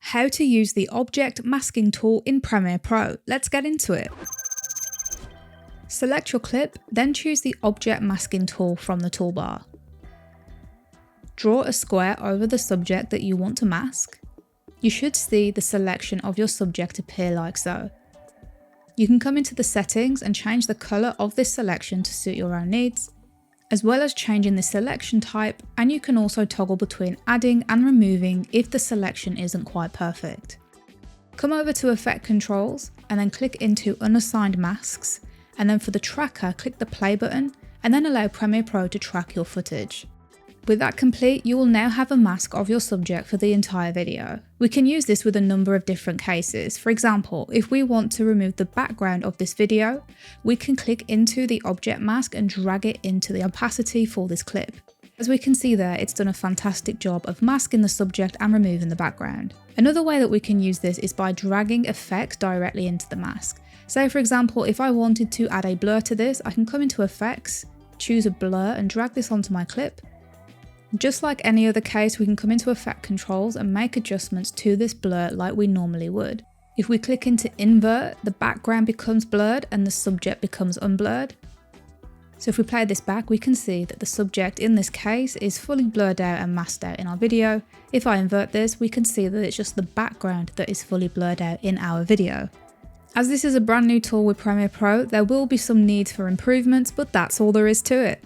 how to use the object masking tool in Premiere Pro. Let's get into it. Select your clip, then choose the object masking tool from the toolbar. Draw a square over the subject that you want to mask. You should see the selection of your subject appear like so. You can come into the settings and change the colour of this selection to suit your own needs, as well as changing the selection type, and you can also toggle between adding and removing if the selection isn't quite perfect. Come over to Effect Controls and then click into Unassigned Masks, and then for the tracker click the play button and then allow Premiere Pro to track your footage. With that complete, you will now have a mask of your subject for the entire video. We can use this with a number of different cases. For example, if we want to remove the background of this video, we can click into the object mask and drag it into the opacity for this clip. As we can see there, it's done a fantastic job of masking the subject and removing the background. Another way that we can use this is by dragging effects directly into the mask. Say for example, if I wanted to add a blur to this, I can come into Effects, choose a blur and drag this onto my clip. Just like any other case, we can come into Effect Controls and make adjustments to this blur like we normally would. If we click into Invert, the background becomes blurred and the subject becomes unblurred. So if we play this back, we can see that the subject in this case is fully blurred out and masked out in our video. If I invert this, we can see that it's just the background that is fully blurred out in our video. As this is a brand new tool with Premiere Pro, there will be some needs for improvements, but that's all there is to it.